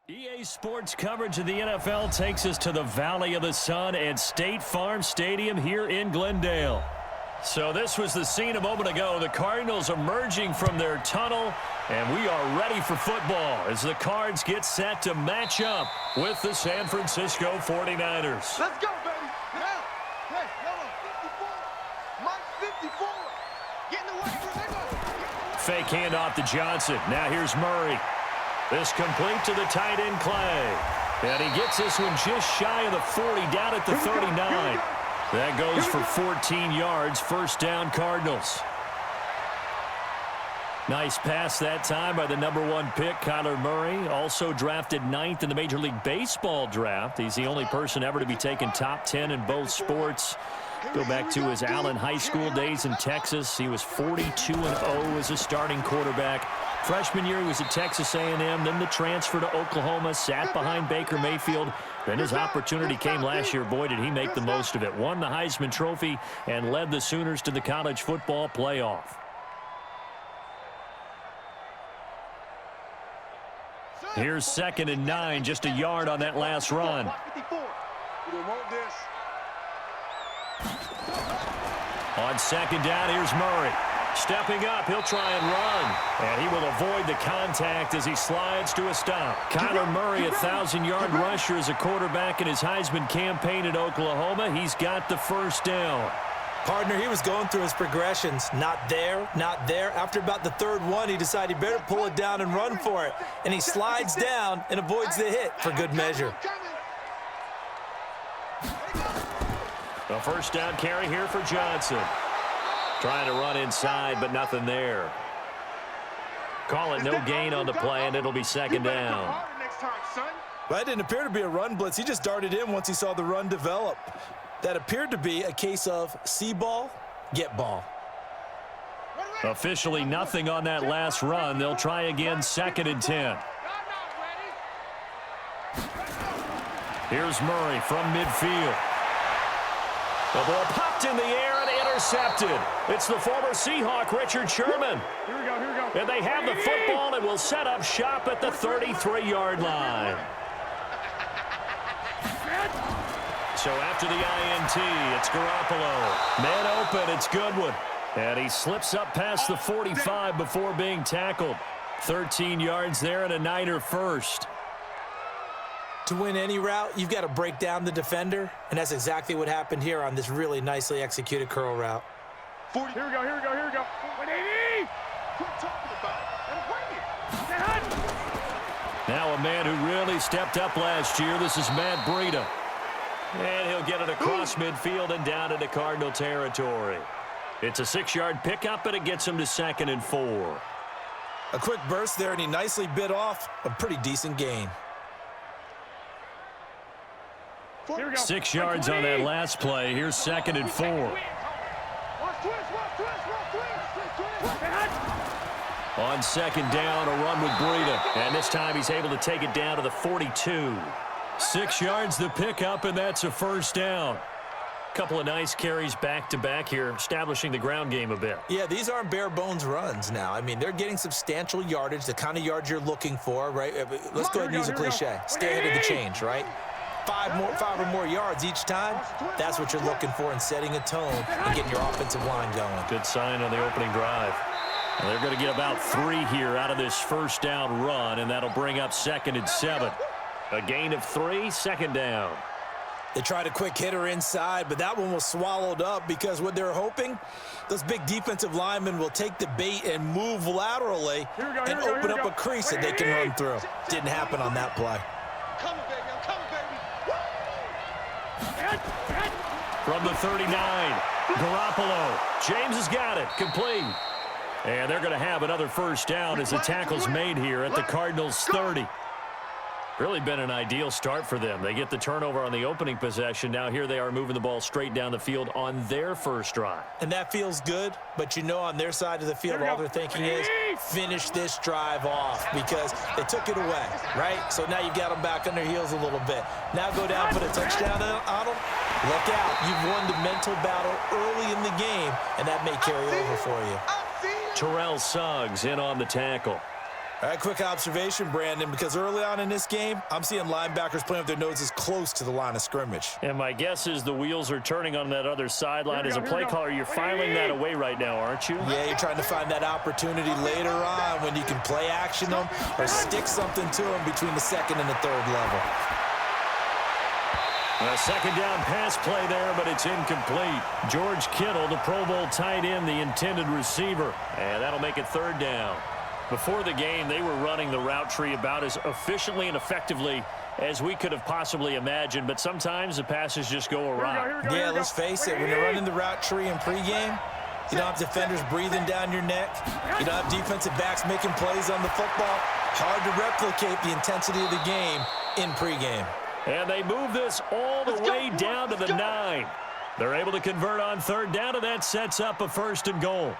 EA Sports coverage of the NFL takes us to the Valley of the Sun at State Farm Stadium here in Glendale. So this was the scene a moment ago. The Cardinals emerging from their tunnel, and we are ready for football as the Cards get set to match up with the San Francisco 49ers. Let's go, baby. Now, hey, hold on, 54. Mike 54. Getting away. Fake handoff to Johnson. Now here's Murray. This complete to the tight end, Clay. And he gets this one just shy of the 40, down at the 39. That goes for 14 yards, first down Cardinals. Nice pass that time by the #1 pick, Kyler Murray. Also drafted 9th in the Major League Baseball draft. He's the only person ever to be taken top 10 in both sports. Go back to his Allen High School days in Texas. He was 42-0 as a starting quarterback. Freshman year, he was at Texas A&M, then the transfer to Oklahoma, sat behind Baker Mayfield. Then his opportunity came last year. Boy, did he make the most of it. Won the Heisman Trophy and led the Sooners to the college football playoff. Here's 2nd and 9, just a yard on that last run. On 2nd down, here's Murray. Stepping up, he'll try and run. And he will avoid the contact as he slides to a stop. Kyler Murray, a 1,000-yard rusher as a quarterback in his Heisman campaign at Oklahoma. He's got the first down. Partner, he was going through his progressions. Not there, not there. After about the 3rd one, he decided he better pull it down and run for it. And he slides down and avoids the hit for good measure. A first down carry here for Johnson. Trying to run inside, but nothing there. Call it no gain on the play, and it'll be 2nd down. Well, that didn't appear to be a run blitz. He just darted in once he saw the run develop. That appeared to be a case of see ball, get ball. Officially nothing on that last run. They'll try again, 2nd and 10. Here's Murray from midfield. The ball popped in the air and intercepted. It's the former Seahawk, Richard Sherman. Here we go. And they have the football and will set up shop at the 33-yard line. So after the INT, it's Garoppolo. Man open, it's Goodwin. And he slips up past the 45 before being tackled. 13 yards there and a Niner first. To win any route, you've got to break down the defender, and that's exactly what happened here on this really nicely executed curl route. 40. Here we go. 180. Quit talking about it and bring it. Now a man who really stepped up last year. This is Matt Breida. And he'll get it across midfield and down into Cardinal territory. It's a 6-yard pickup, and it him to 2nd and 4. A quick burst there, and he nicely bit off a pretty decent gain. 6 yards on that last play. Here's 2nd and 4. On 2nd down, a run with Breida. And this time he's able to take it down to the 42. 6 yards the pickup, and that's a first down. Couple of nice carries back-to-back here, establishing the ground game a bit. Yeah, these aren't bare-bones runs now. I mean, they're getting substantial yardage, the kind of yards you're looking for, right? Let's go ahead and use a cliche. Stay ahead of the change, right? 5 or more yards each time, that's what you're looking for in setting a tone and getting your offensive line going. Good sign on the opening drive. And they're going to get about 3 here out of this first down run, and that'll bring up 2nd and 7. A gain of 3, 2nd down. They tried a quick hitter inside, but that one was swallowed up because what they're hoping, those big defensive linemen will take the bait and move laterally and open up a crease that they can run through. Didn't happen on that play. From the 39, Garoppolo. James has got it, complete. And they're going to have another first down as the tackle's made here at the Cardinals' 30. Really been an ideal start for them. They get the turnover on the opening possession. Now here they are moving the ball straight down the field on their first drive. And that feels good, but you know on their side of the field all they're thinking is finish this drive off because they took it away, right? So now you've got them back on their heels a little bit. Now go down, put a touchdown on them. Look out. You've won the mental battle early in the game, and that may carry over for you. Terrell Suggs in on the tackle. All right, quick observation, Brandon, because early on in this game, I'm seeing linebackers playing with their noses close to the line of scrimmage. And my guess is the wheels are turning on that other sideline. As a play caller, you're filing that away right now, aren't you? Yeah, you're trying to find that opportunity later on when you can play action them or stick something to them between the second and the third level. A second down pass play there, but it's incomplete. George Kittle, the Pro Bowl tight end, the intended receiver. And that'll make it third down. Before the game, they were running the route tree about as efficiently and effectively as we could have possibly imagined, but sometimes the passes just go awry. Yeah, let's face it, when you're running the route tree in pregame, you don't have defenders breathing down your neck. You don't have defensive backs making plays on the football. Hard to replicate the intensity of the game in pregame. And they move this all the way down to the 9. They're able to convert on third down, and that sets up a 1st and goal.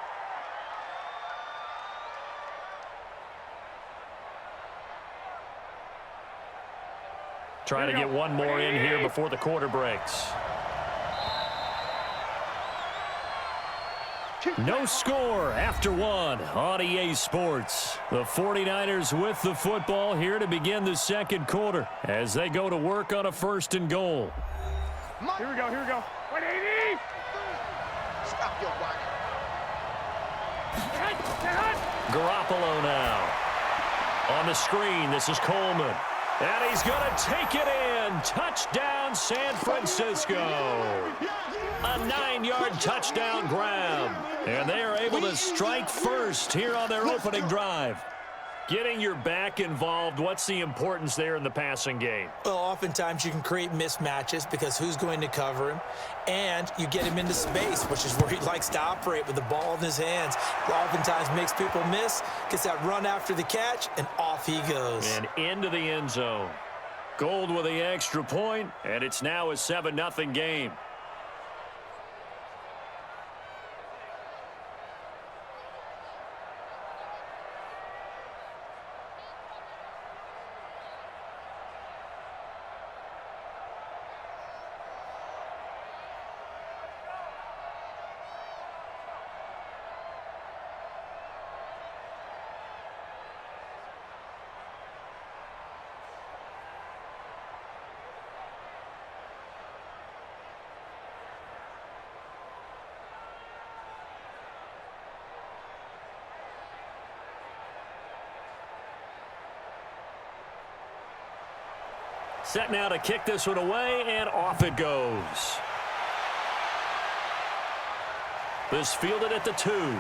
Trying to get one more in here before the quarter breaks. No score after 1 on EA Sports. The 49ers with the football here to begin the second quarter as they go to work on a 1st and goal. Here we go, here we go. 180! Stop your whining. Garoppolo now. On the screen, this is Coleman. And he's going to take it in. Touchdown, San Francisco. A 9-yard touchdown grab. And they are able to strike first here on their opening drive. Getting your back involved, what's the importance there in the passing game? Well, oftentimes you can create mismatches because who's going to cover him? And you get him into space, which is where he likes to operate with the ball in his hands. Oftentimes makes people miss, gets that run after the catch, and off he goes. And into the end zone. Gold with the extra point, and it's now a 7-0 game. Set now to kick this one away, and off it goes. This fielded at the 2. And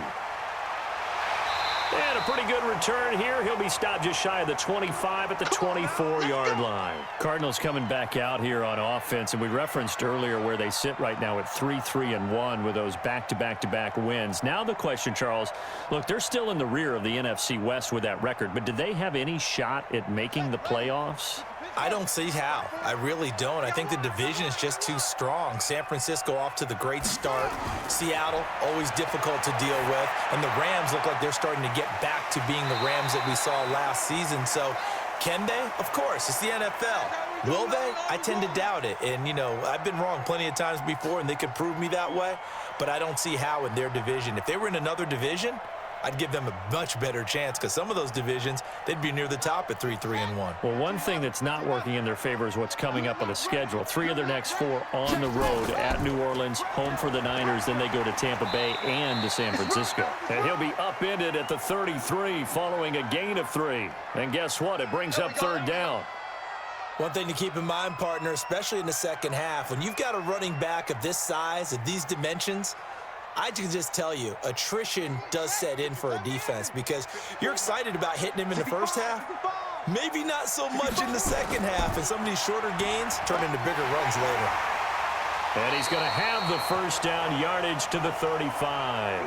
a pretty good return here. He'll be stopped just shy of the 25 at the 24-yard line. Cardinals coming back out here on offense, and we referenced earlier where they sit right now at 3-3-1 with those back-to-back-to-back wins. Now the question, Charles, look, they're still in the rear of the NFC West with that record, but do they have any shot at making the playoffs? I don't see how. I really don't. I think the division is just too strong. San Francisco off to the great start. Seattle, always difficult to deal with. And the Rams look like they're starting to get back to being the Rams that we saw last season. So can they? Of course. It's the NFL. Will they? I tend to doubt it. And, you know, I've been wrong plenty of times before, and they could prove me that way. But I don't see how in their division. If they were in another division, I'd give them a much better chance because some of those divisions, they'd be near the top at 3-3-1. Well, one thing that's not working in their favor is what's coming up on the schedule. 3 of their next 4 on the road at New Orleans, home for the Niners. Then they go to Tampa Bay and to San Francisco. And he'll be upended at the 33 following a gain of 3. And guess what? It brings up third down. One thing to keep in mind, partner, especially in the second half, when you've got a running back of this size, of these dimensions, I can just tell you, attrition does set in for a defense because you're excited about hitting him in the first half. Maybe not so much in the second half, and some of these shorter gains turn into bigger runs later. And he's going to have the first down, yardage to the 35.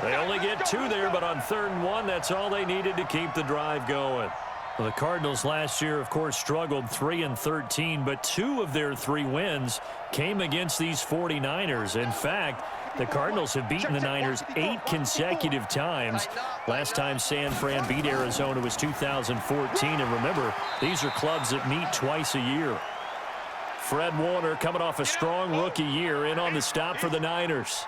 They only get 2 there, but on 3rd and 1, that's all they needed to keep the drive going. Well, the Cardinals last year, of course, struggled 3-13, but 2 of their 3 wins came against these 49ers. In fact, the Cardinals have beaten the Niners 8 consecutive times. Last time San Fran beat Arizona was 2014. And remember, these are clubs that meet twice a year. Fred Warner coming off a strong rookie year in on the stop for the Niners.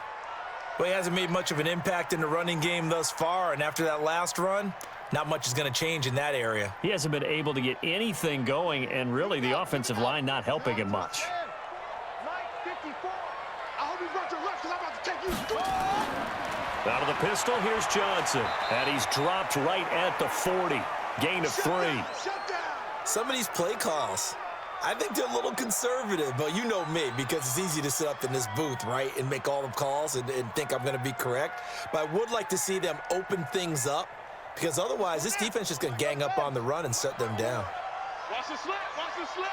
Well, he hasn't made much of an impact in the running game thus far. And after that last run, not much is going to change in that area. He hasn't been able to get anything going, and really the offensive line not helping him much. Out of the pistol, here's Johnson. And he's dropped right at the 40. Gain of 3. Some of these play calls, I think they're a little conservative, but you know me, because it's easy to sit up in this booth, right, and make all the calls and think I'm going to be correct. But I would like to see them open things up, because otherwise this defense is just going to gang up on the run and shut them down. Watch the slant, watch the slant.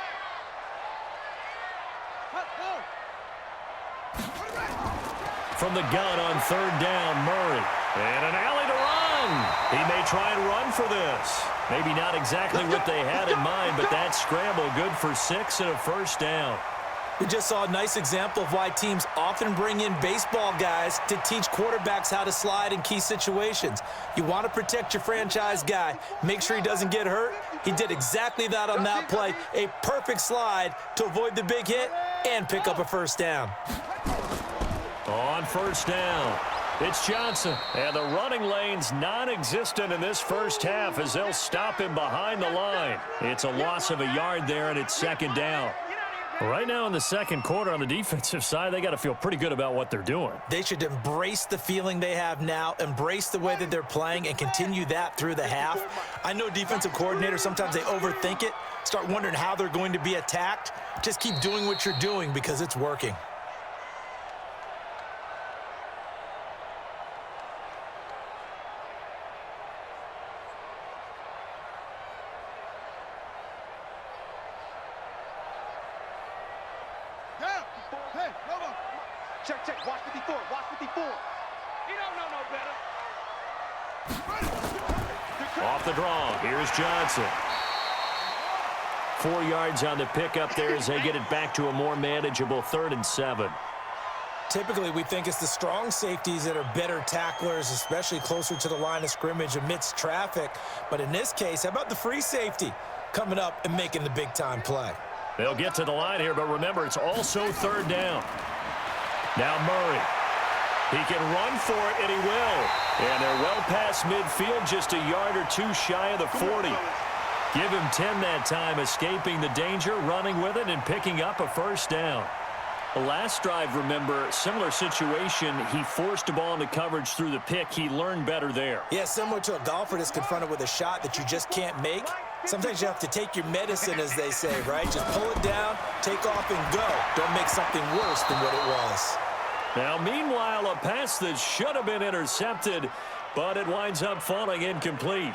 From the gun on 3rd down, Murray. And an alley to run. He may try and run for this. Maybe not exactly what they had in mind, but that scramble good for 6 and a first down. We just saw a nice example of why teams often bring in baseball guys to teach quarterbacks how to slide in key situations. You want to protect your franchise guy. Make sure he doesn't get hurt. He did exactly that on that play. A perfect slide to avoid the big hit and pick up a first down. On 1st down, it's Johnson. And the running lane's non-existent in this first half as they'll stop him behind the line. It's a loss of a yard there, and it's 2nd down. Right now in the 2nd quarter on the defensive side, they got to feel pretty good about what they're doing. They should embrace the feeling they have now, embrace the way that they're playing, and continue that through the half. I know defensive coordinators, sometimes they overthink it, start wondering how they're going to be attacked. Just keep doing what you're doing because it's working. Check, watch 54, watch 54. He don't know no better. Off the draw, here's Johnson. 4 yards on the pickup there as they get it back to a more manageable 3rd and 7. Typically, we think it's the strong safeties that are better tacklers, especially closer to the line of scrimmage amidst traffic. But in this case, how about the free safety coming up and making the big-time play? They'll get to the line here, but remember, it's also 3rd down. Now Murray. He can run for it, and he will. And they're well past midfield, just a yard or 2 shy of the 40. Give him 10 that time, escaping the danger, running with it, and picking up a first down. The last drive, remember, similar situation. He forced the ball into coverage through the pick. He learned better there. Yeah, similar to a golfer that's confronted with a shot that you just can't make. Sometimes you have to take your medicine, as they say, right? Just pull it down, take off, and go. Don't make something worse than what it was. Now, meanwhile, a pass that should have been intercepted, but it winds up falling incomplete.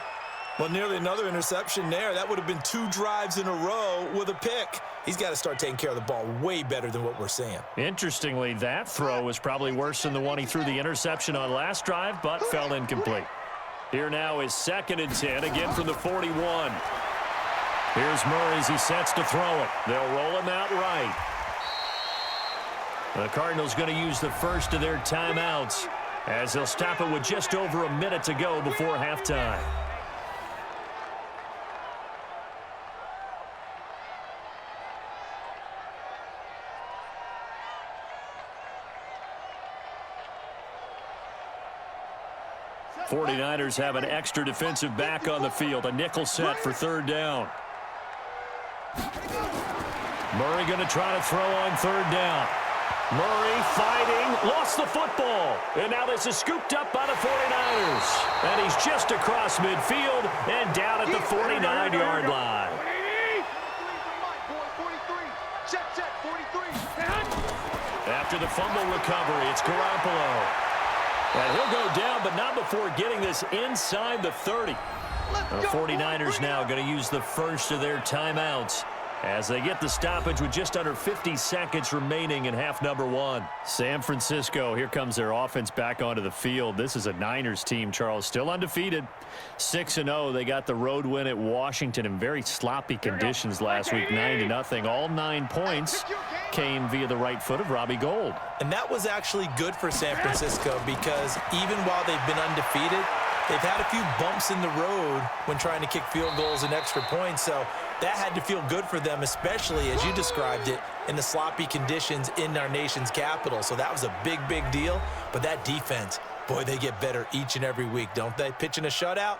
Well, nearly another interception there. That would have been 2 drives in a row with a pick. He's got to start taking care of the ball way better than what we're seeing. Interestingly, that throw was probably worse than the one he threw the interception on last drive, but fell incomplete. Here now is 2nd and 10, again from the 41. Here's Murray as he sets to throw it. They'll roll him out right. The Cardinals going to use the first of their timeouts as they'll stop it with just over a minute to go before halftime. '49ers have an extra defensive back on the field. A nickel set for 3rd down. Murray going to try to throw on 3rd down. Murray fighting, lost the football. And now this is scooped up by the 49ers. And he's just across midfield and down at the 49-yard line. After the fumble recovery, it's Garoppolo. And he'll go down, but not before getting this inside the 30. The 49ers now going to use the first of their timeouts as they get the stoppage with just under 50 seconds remaining in half number 1. San Francisco, here comes their offense back onto the field. This is a Niners team, Charles, still undefeated. 6-0. They got the road win at Washington in very sloppy conditions last week, 9-0. All 9 points came via the right foot of Robbie Gould. And that was actually good for San Francisco because even while they've been undefeated, they've had a few bumps in the road when trying to kick field goals and extra points. So that had to feel good for them, especially, as you described it, in the sloppy conditions in our nation's capital. So that was a big, big deal. But that defense, boy, they get better each and every week, don't they? Pitching a shutout,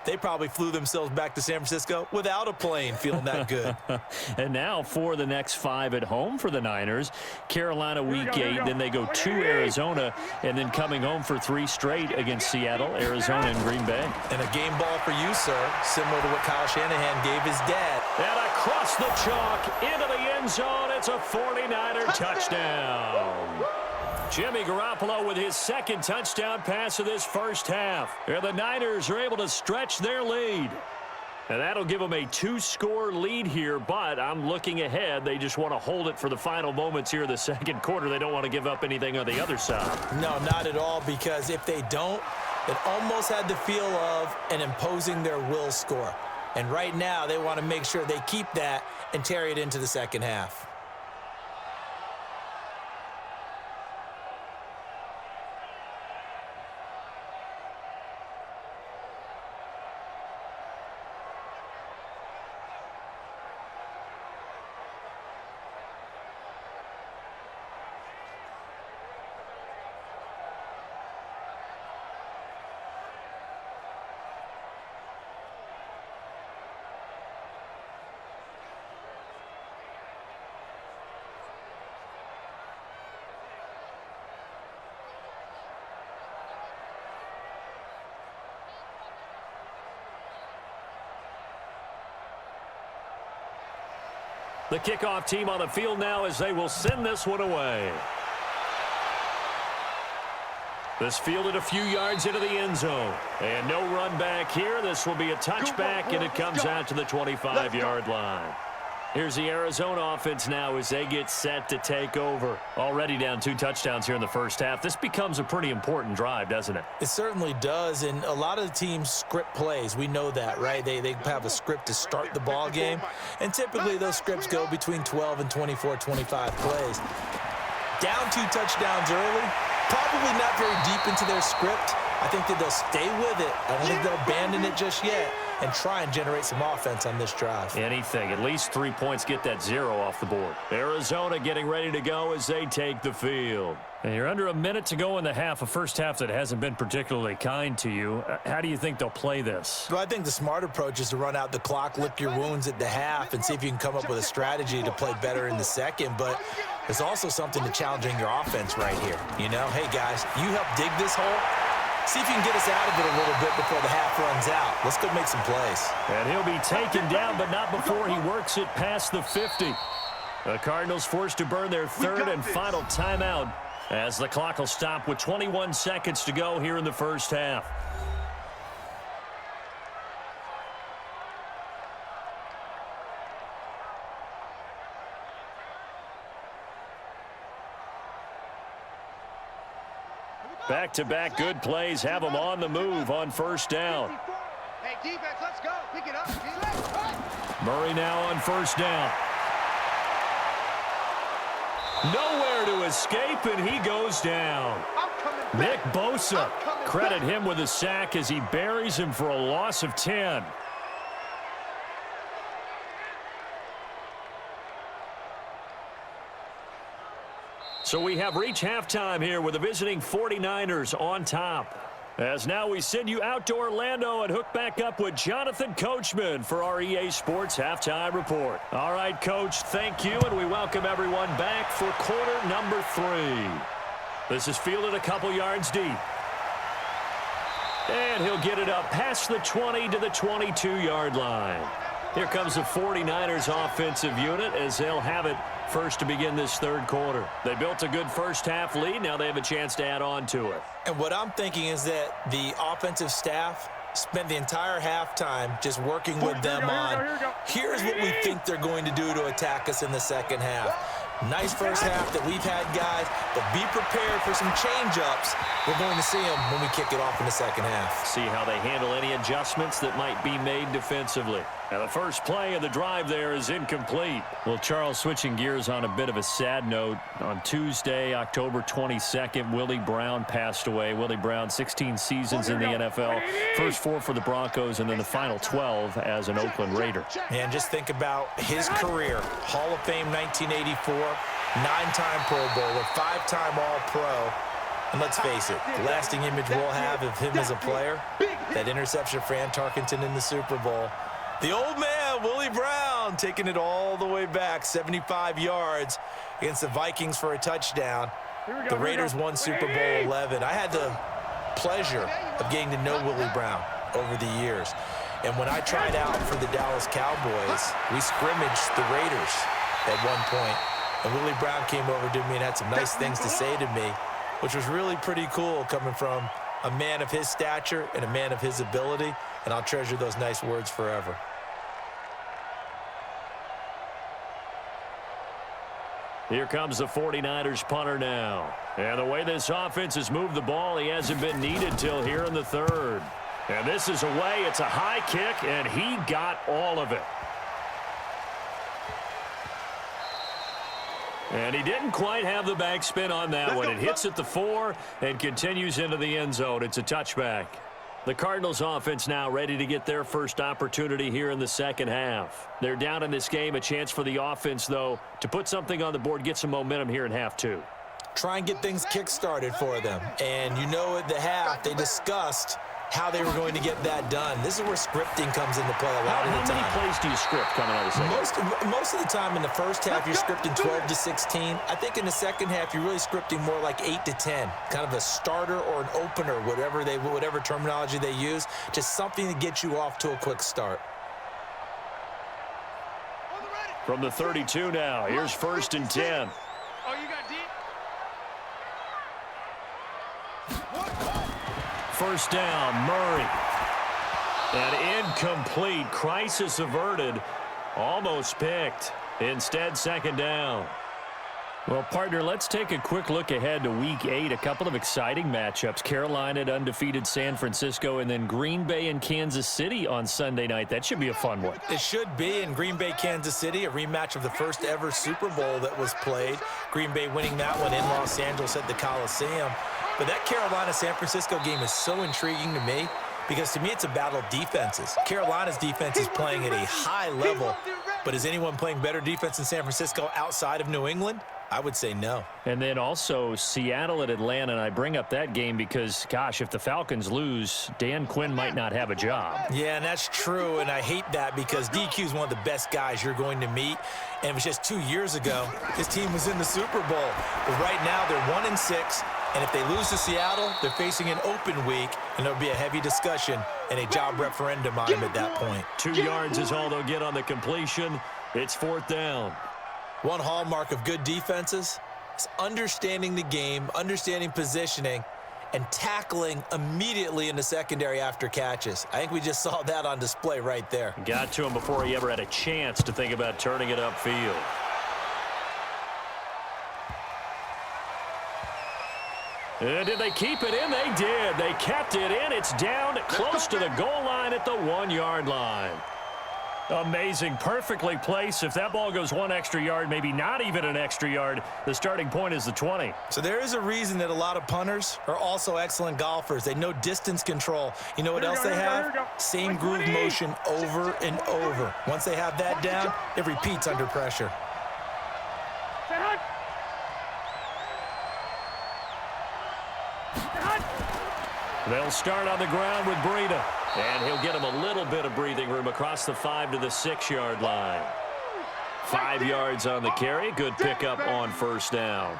they probably flew themselves back to San Francisco without a plane, feeling that good. And now for the next 5 at home for the Niners. Carolina week 8, then they go to Arizona, and then coming home for 3 straight against Seattle, Arizona, and Green Bay. And a game ball for you, sir, similar to what Kyle Shanahan gave his dad. And across the chalk, into the end zone, it's a 49er touchdown. Jimmy Garoppolo with his second touchdown pass of this first half. And the Niners are able to stretch their lead. And that'll give them a 2-score lead here, but I'm looking ahead. They just want to hold it for the final moments here in the second quarter. They don't want to give up anything on the other side. No, not at all, because if they don't, it almost had the feel of an imposing their will score. And right now, they want to make sure they keep that and carry it into the second half. The kickoff team on the field now as they will send this one away. This fielded a few yards into the end zone. And no run back here. This will be a touchback, and it comes out to the 25-yard line. Here's the Arizona offense now as they get set to take over. Already down 2 touchdowns here in the first half. This becomes a pretty important drive, doesn't it? It certainly does, and a lot of the teams script plays. We know that, right? They have a script to start the ball game, and typically those scripts go between 12 and 24, 25 plays. Down 2 touchdowns early, probably not very deep into their script. I think that they'll stay with it. I don't think they'll abandon it just yet and try and generate some offense on this drive. Anything. At least 3 points, get that 0 off the board. Arizona getting ready to go as they take the field. And you're under a minute to go in the half, a first half that hasn't been particularly kind to you. How do you think they'll play this? Well, I think the smart approach is to run out the clock, lick your wounds at the half, and see if you can come up with a strategy to play better in the second. But there's also something to challenging your offense right here. You know, hey, guys, you help dig this hole. See if you can get us out of it a little bit before the half runs out. Let's go make some plays. And he'll be taken down, but not before he works it past the 50. The Cardinals forced to burn their third and final timeout as the clock will stop with 21 seconds to go here in the first half. Back-to-back good plays have them on the move on first down. Hey, defense, let's go. Pick it up. Murray now on first down. Nowhere to escape, and he goes down. Nick Bosa, credit him with a sack as he buries him for a loss of 10. So we have reached halftime here with the visiting 49ers on top. As now we send you out to Orlando and hook back up with Jonathan Coachman for our EA Sports Halftime Report. All right, Coach, thank you, and we welcome everyone back for quarter number 3. This is fielded a couple yards deep. And he'll get it up past the 20 to the 22-yard line. Here comes the 49ers offensive unit as they'll have it first to begin this third quarter. They built a good first half lead. Now they have a chance to add on to it. And what I'm thinking is that the offensive staff spent the entire halftime just working with them on, here's what we think they're going to do to attack us in the second half. Nice first half that we've had, guys, but be prepared for some change-ups. We're going to see them when we kick it off in the second half. See how they handle any adjustments that might be made defensively. Now, the first play of the drive there is incomplete. Well, Charles, switching gears on a bit of a sad note. On Tuesday, October 22nd, Willie Brown passed away. Willie Brown, 16 seasons in the NFL. First 4 for the Broncos, and then the final 12 as an Oakland Raider. And just think about his career. Hall of Fame 1984, 9-time Pro Bowler, 5-time All-Pro. And let's face it, the lasting image we'll have of him as a player, that interception of Fran Tarkenton in the Super Bowl. The old man, Willie Brown, taking it all the way back, 75 yards against the Vikings for a touchdown. The Raiders won Super Bowl 11. I had the pleasure of getting to know Willie Brown over the years. And when I tried out for the Dallas Cowboys, we scrimmaged the Raiders at one point. And Willie Brown came over to me and had some nice things to say to me, which was really pretty cool coming from a man of his stature and a man of his ability. And I'll treasure those nice words forever. Here comes the 49ers punter now. And the way this offense has moved the ball, he hasn't been needed till here in the third. And this is away. It's a high kick, and he got all of it. And he didn't quite have the backspin on that one. It hits at the 4 and continues into the end zone. It's a touchback. The Cardinals offense now ready to get their first opportunity here in the second half. They're down in this game. A chance for the offense, though, to put something on the board, get some momentum here in half 2. Try and get things kick-started for them. And you know at the half, they discussed how they were going to get that done. This is where scripting comes into play a lot of the time. How many plays do you script coming out of the second? Most of the time in the first half, you're scripting 12 to 16. I think in the second half, you're really scripting more like 8 to 10. Kind of a starter or an opener, whatever terminology they use. Just something to get you off to a quick start. From the 32 now, here's 1st and 10. Oh, you got deep? First down, Murray. And incomplete. Crisis averted. Almost picked. Instead, second down. Well, partner, let's take a quick look ahead to Week 8. A couple of exciting matchups. Carolina at undefeated San Francisco, and then Green Bay and Kansas City on Sunday night. That should be a fun one. It should be. In Green Bay, Kansas City, a rematch of the first ever Super Bowl that was played. Green Bay winning that one in Los Angeles at the Coliseum. But that Carolina-San Francisco game is so intriguing to me because to me it's a battle of defenses. Carolina's defense is playing at a high level, but is anyone playing better defense in San Francisco outside of New England? I would say no. And then also Seattle at Atlanta, and I bring up that game because, gosh, if the Falcons lose, Dan Quinn might not have a job. Yeah, and that's true, and I hate that because DQ is one of the best guys you're going to meet. And it was just 2 years ago, his team was in the Super Bowl. But right now, they're 1-6, and if they lose to Seattle, they're facing an open week, and there'll be a heavy discussion and a job referendum on him at that point. 2 yards is all they'll get on the completion. It's 4th down. One hallmark of good defenses is understanding the game, understanding positioning, and tackling immediately in the secondary after catches. I think we just saw that on display right there. Got to him before he ever had a chance to think about turning it upfield. And did they keep it in? They did. They kept it in. It's down close to the goal line at the 1-yard line. Amazing. Perfectly placed. If that ball goes 1 extra yard, maybe not even an extra yard, the starting point is the 20. So there is a reason that a lot of punters are also excellent golfers. They know distance control. You know what else they have? Same groove motion over and over. Once they have that down, it repeats under pressure. They'll start on the ground with Breida. And he'll get him a little bit of breathing room across the 5 to the 6-yard line. 5 yards on the carry. Good pickup on first down.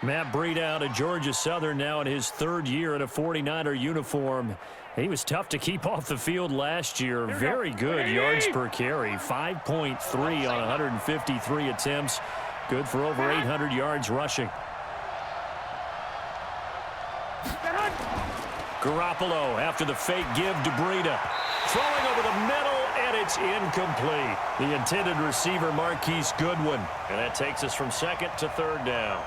Matt Breida out of Georgia Southern now in his 3rd year in a 49er uniform. He was tough to keep off the field last year. Very good yards per carry. 5.3 on 153 attempts. Good for over 800 yards rushing. Garoppolo after the fake give to Breida. Throwing over the middle, and it's incomplete. The intended receiver, Marquise Goodwin. And that takes us from 2nd to 3rd down.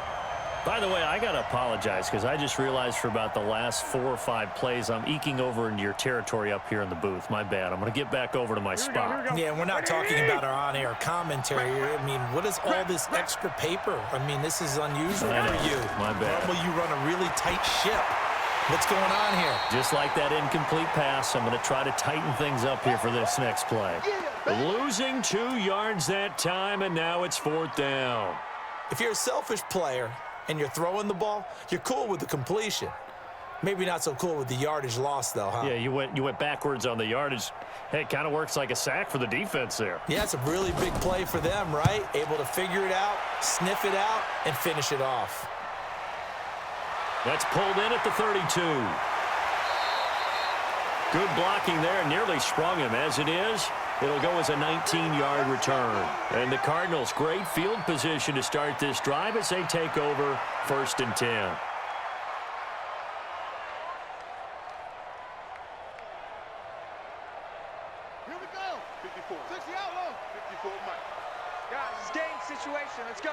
By the way, I got to apologize because I just realized for about the last 4 or 5 plays, I'm eking over into your territory up here in the booth. My bad. I'm going to get back over to my spot. Yeah, we're not talking about our on-air commentary. I mean, what is all this extra paper? I mean, this is unusual for you. My bad. Normally you run a really tight ship. What's going on here? Just like that incomplete pass, I'm going to try to tighten things up here for this next play. Losing 2 yards that time, and now it's 4th down. If you're a selfish player and you're throwing the ball, you're cool with the completion. Maybe not so cool with the yardage loss, though, huh? Yeah, you went backwards on the yardage. Hey, it kind of works like a sack for the defense there. Yeah, it's a really big play for them, right? Able to figure it out, sniff it out, and finish it off. That's pulled in at the 32. Good blocking there, nearly sprung him. As it is, it'll go as a 19-yard return. And the Cardinals, great field position to start this drive as they take over 1st and 10. Here we go. 54. 60 out low. 54 Mike. Guys, it's game situation. Let's go.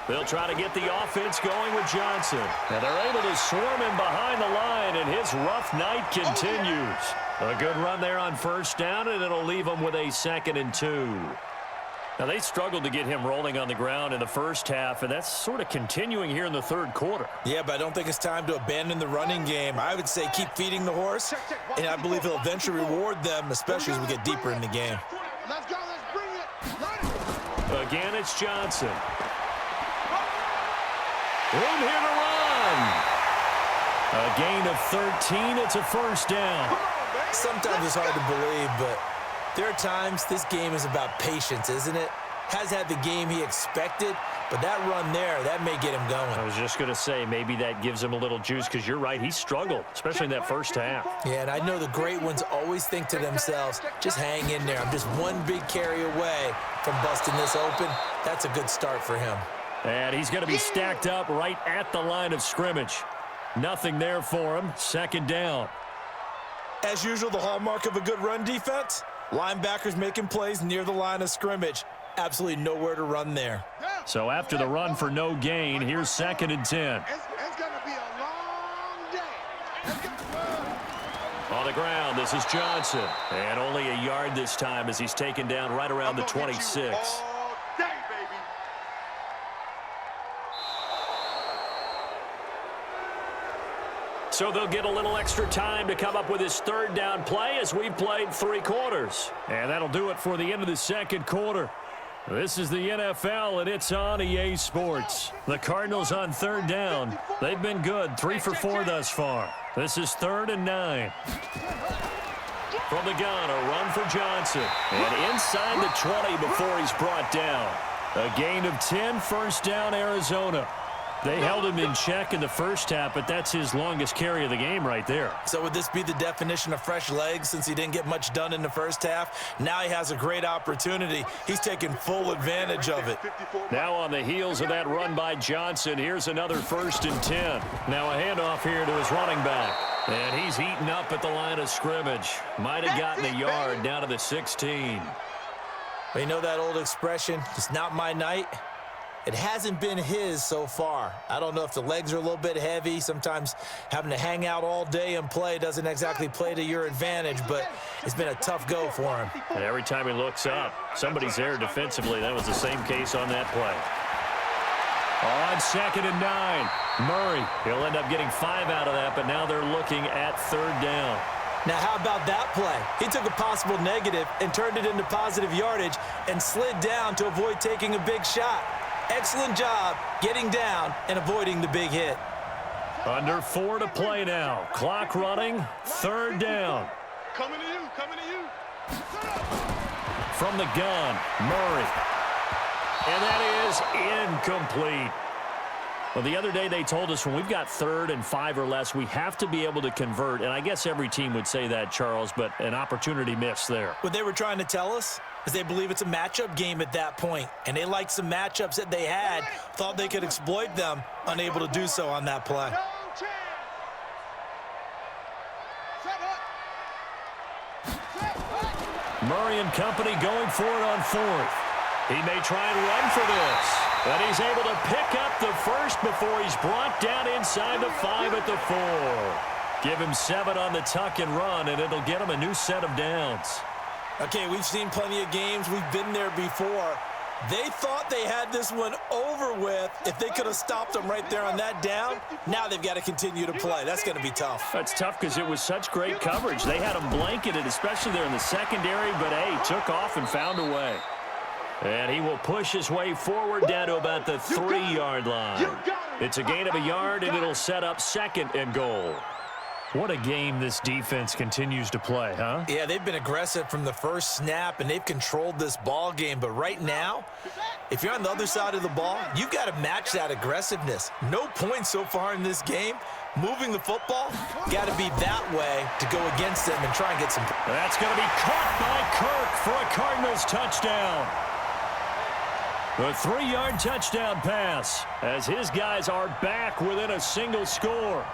They'll try to get the offense going with Johnson. And they're able to swarm him behind the line, and his rough night continues. A good run there on 1st down, and it'll leave them with a 2nd and 2. Now, they struggled to get him rolling on the ground in the first half, and that's sort of continuing here in the 3rd quarter. Yeah, but I don't think it's time to abandon the running game. I would say keep feeding the horse, and I believe he'll eventually reward them, especially as we get deeper in the game. Let's go. Let's bring it. Run it. Again, it's Johnson. Room here to run. A gain of 13. It's a 1st down. Sometimes it's hard to believe, but there are times this game is about patience, isn't it? Has had the game he expected, but that run there, that may get him going. I was just going to say, maybe that gives him a little juice, because you're right, he struggled, especially in that first half. Yeah, and I know the great ones always think to themselves, just hang in there. I'm just one big carry away from busting this open. That's a good start for him. And he's going to be stacked up right at the line of scrimmage. Nothing there for him. 2nd down. As usual, the hallmark of a good run defense, linebackers making plays near the line of scrimmage. Absolutely nowhere to run there. So after the run for no gain, here's 2nd and 10. It's going to be a long day. On the ground, this is Johnson. And only a yard this time as he's taken down right around the 26. So they'll get a little extra time to come up with his 3rd down play as we played 3 quarters. And that'll do it for the end of the 2nd quarter. This is the NFL, and it's on EA Sports. The Cardinals on 3rd down. They've been good, 3 for 4 thus far. This is 3rd and 9. From the gun, a run for Johnson. And inside the 20 before he's brought down. A gain of 10, 1st down, Arizona. They held him in check in the first half, but that's his longest carry of the game right there. So would this be the definition of fresh legs since he didn't get much done in the first half? Now he has a great opportunity. He's taking full advantage of it. Now on the heels of that run by Johnson, here's another 1st and 10. Now a handoff here to his running back. And he's eaten up at the line of scrimmage. Might have gotten a yard down to the 16. But you know that old expression, it's not my night? It hasn't been his so far. I don't know if the legs are a little bit heavy. Sometimes having to hang out all day and play doesn't exactly play to your advantage, but it's been a tough go for him. And every time he looks up, somebody's there defensively. That was the same case on that play. On 2nd and 9, Murray. He'll end up getting 5 out of that, but now they're looking at 3rd down. Now, how about that play? He took a possible negative and turned it into positive yardage and slid down to avoid taking a big shot. Excellent job getting down and avoiding the big hit. Under 4 to play now. Clock running. 3rd down. Coming to you. Coming to you. From the gun, Murray. And that is incomplete. Well, the other day they told us when we've got 3rd and 5 or less, we have to be able to convert. And I guess every team would say that, Charles, but an opportunity missed there. What they were trying to tell us is they believe it's a matchup game at that point, and they liked some matchups that they had, thought they could exploit them, unable to do so on that play. Murray and company going for it on 4th. He may try and run for this, but he's able to pick up the first before he's brought down inside the 5 at the 4. Give him 7 on the tuck and run, and it'll get him a new set of downs. Okay, we've seen plenty of games. We've been there before. They thought they had this one over with. If they could have stopped them right there on that down, now they've got to continue to play. That's going to be tough. That's tough because it was such great coverage. They had them blanketed, especially there in the secondary, but, hey, took off and found a way. And he will push his way forward down to about the 3-yard line. It's a gain of a yard, and it'll set up 2nd and goal. What a game this defense continues to play, huh? Yeah, they've been aggressive from the first snap, and they've controlled this ball game. But right now, if you're on the other side of the ball, you've got to match that aggressiveness. No points so far in this game. Moving the football, got to be that way to go against them and try and get some. That's going to be caught by Kirk for a Cardinals touchdown. The 3-yard touchdown pass as his guys are back within a single score.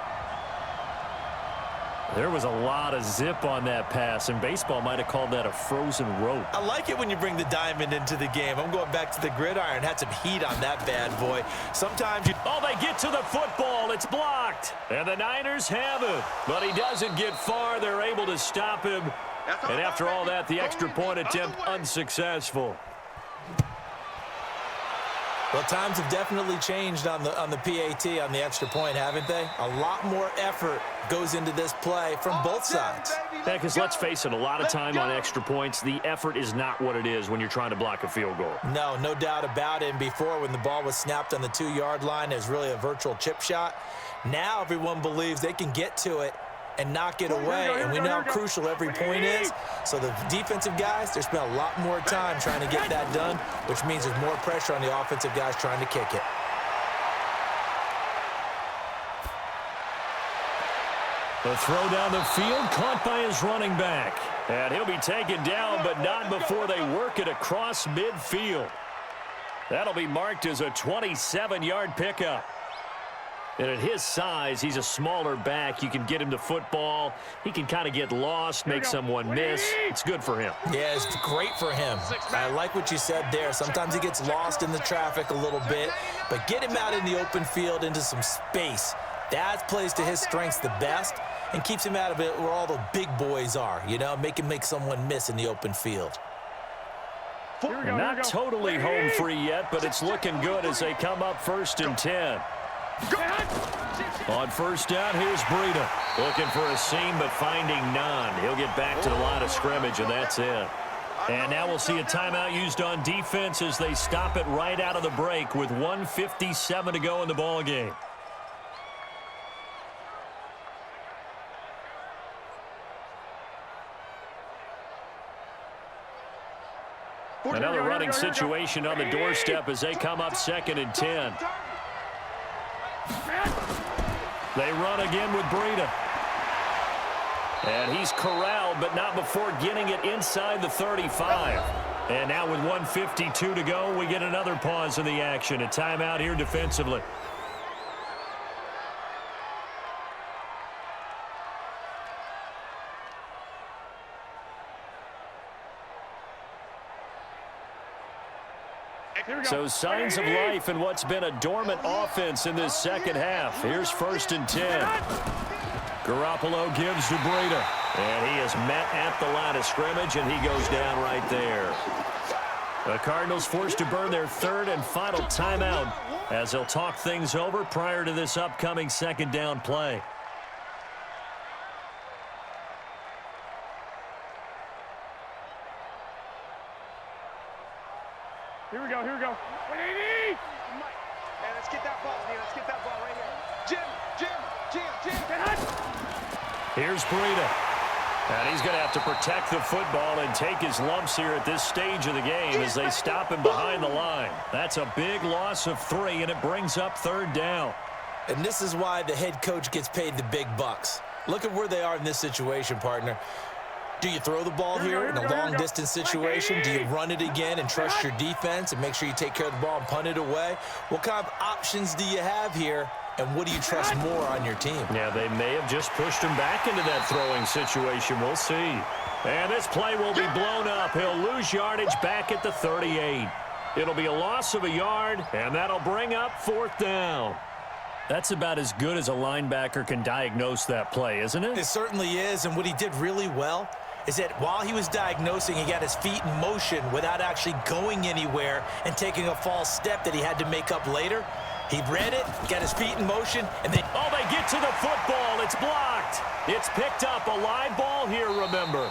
There was a lot of zip on that pass, and baseball might have called that a frozen rope. I like it when you bring the diamond into the game. I'm going back to the gridiron. Had some heat on that bad boy. Sometimes you... Oh, they get to the football. It's blocked. And the Niners have it. But he doesn't get far. They're able to stop him. And after all that, the extra point attempt unsuccessful. Well, times have definitely changed on the PAT, on the extra point, haven't they? A lot more effort goes into this play from both sides. Yeah, because let's face it, a lot of time on extra points, the effort is not what it is when you're trying to block a field goal. No, no doubt about it. And before, when the ball was snapped on the 2-yard line, it was really a virtual chip shot. Now everyone believes they can get to it and knock it away, and we know how crucial every point is. So the defensive guys, they spent a lot more time trying to get that done, which means there's more pressure on the offensive guys trying to kick it. The throw down the field, caught by his running back. And he'll be taken down, but not before they work it across midfield. That'll be marked as a 27-yard pickup. And at his size, he's a smaller back. You can get him to football. He can kind of get lost, make someone miss. It's good for him. Yeah, it's great for him. I like what you said there. Sometimes he gets lost in the traffic a little bit, but get him out in the open field into some space. That plays to his strengths the best and keeps him out of it where all the big boys are, you know, make him make someone miss in the open field. Not totally home free yet, but it's looking good as they come up 1st and 10. On 1st down, here's Breida. Looking for a seam, but finding none. He'll get back to the line of scrimmage, and that's it. And now we'll see a timeout used on defense as they stop it right out of the break with 1:57 to go in the ball game. Another running situation on the doorstep as they come up 2nd and 10. They run again with Breida. And he's corralled, but not before getting it inside the 35. And now with 1:52 to go, we get another pause in the action. A timeout here defensively. So signs of life in what's been a dormant offense in this second half. Here's 1st and 10. Garoppolo gives to Breida. And he is met at the line of scrimmage, and he goes down right there. The Cardinals forced to burn their 3rd and final timeout as they'll talk things over prior to this upcoming 2nd down play. Here we go, here we go. 180! Man, let's get that ball, man. Let's get that ball right here. Jim. Here's Breida. And he's going to have to protect the football and take his lumps here at this stage of the game as they stop him behind the line. That's a big loss of 3, and it brings up 3rd down. And this is why the head coach gets paid the big bucks. Look at where they are in this situation, partner. Do you throw the ball here in a long-distance situation? Do you run it again and trust your defense and make sure you take care of the ball and punt it away? What kind of options do you have here, and what do you trust more on your team? Yeah, they may have just pushed him back into that throwing situation. We'll see. And this play will be blown up. He'll lose yardage back at the 38. It'll be a loss of a yard, and that'll bring up 4th down. That's about as good as a linebacker can diagnose that play, isn't it? It certainly is, and what he did really well is that while he was diagnosing, he got his feet in motion without actually going anywhere and taking a false step that he had to make up later. He read it, got his feet in motion, and then... Oh, they get to the football. It's blocked. It's picked up. A live ball here, remember.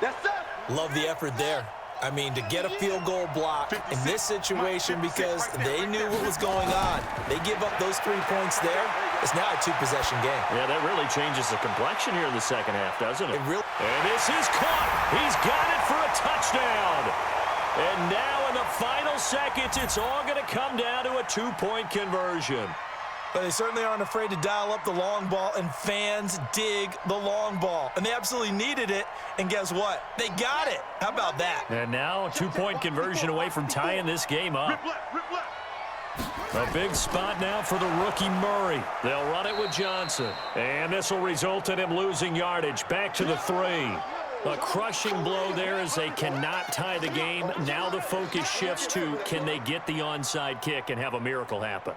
That's up. Love the effort there. I mean, to get a field goal block in this situation because they knew what was going on. They give up those 3 points there. It's now a two-possession game. Yeah, that really changes the complexion here in the second half, doesn't it? It really. And this is caught. He's got it for a touchdown. And now in the final seconds, it's all going to come down to a two-point conversion. But they certainly aren't afraid to dial up the long ball, and fans dig the long ball. And they absolutely needed it, and guess what? They got it. How about that? And now a two-point conversion away from tying this game up. A big spot now for the rookie Murray. They'll run it with Johnson. And this will result in him losing yardage. Back to the 3. A crushing blow there as they cannot tie the game. Now the focus shifts to, can they get the onside kick and have a miracle happen?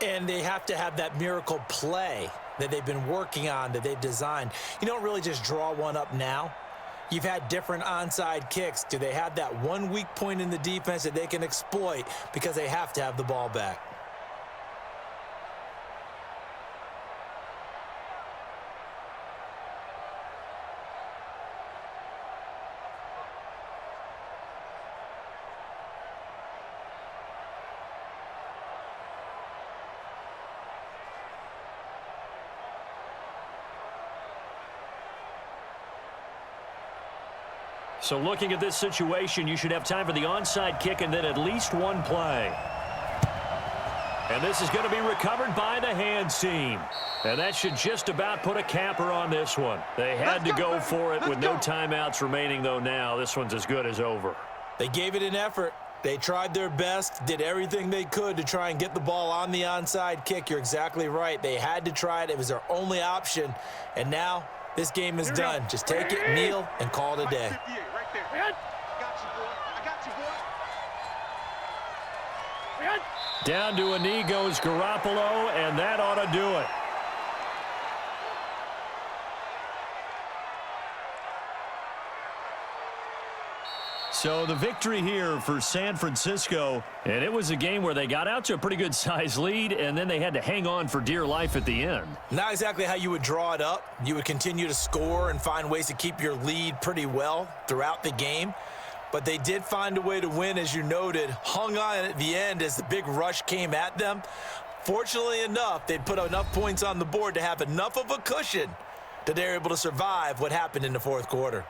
And they have to have that miracle play that they've been working on, that they've designed. You don't really just draw one up now. You've had different onside kicks. Do they have that one weak point in the defense that they can exploit because they have to have the ball back? So looking at this situation, you should have time for the onside kick and then at least one play. And this is going to be recovered by the hands team. And that should just about put a capper on this one. They had to go for it with no timeouts remaining, though now. This one's as good as over. They gave it an effort. They tried their best, did everything they could to try and get the ball on the onside kick. You're exactly right. They had to try it. It was their only option. And now this game is done. Just take it, kneel, and call it a day. Down to a knee goes Garoppolo, and that ought to do it. So the victory here for San Francisco, and it was a game where they got out to a pretty good size lead, and then they had to hang on for dear life at the end. Not exactly how you would draw it up. You would continue to score and find ways to keep your lead pretty well throughout the game. But they did find a way to win, as you noted, hung on at the end as the big rush came at them. Fortunately enough, they put enough points on the board to have enough of a cushion that they're able to survive what happened in the fourth quarter.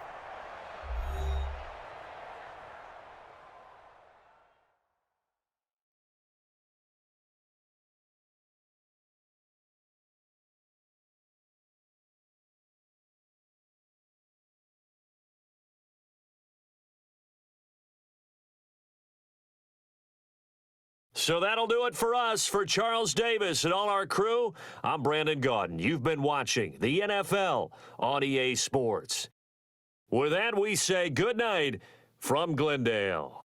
So that'll do it for us. For Charles Davis and all our crew, I'm Brandon Gaudin. You've been watching the NFL on EA Sports. With that, we say good night from Glendale.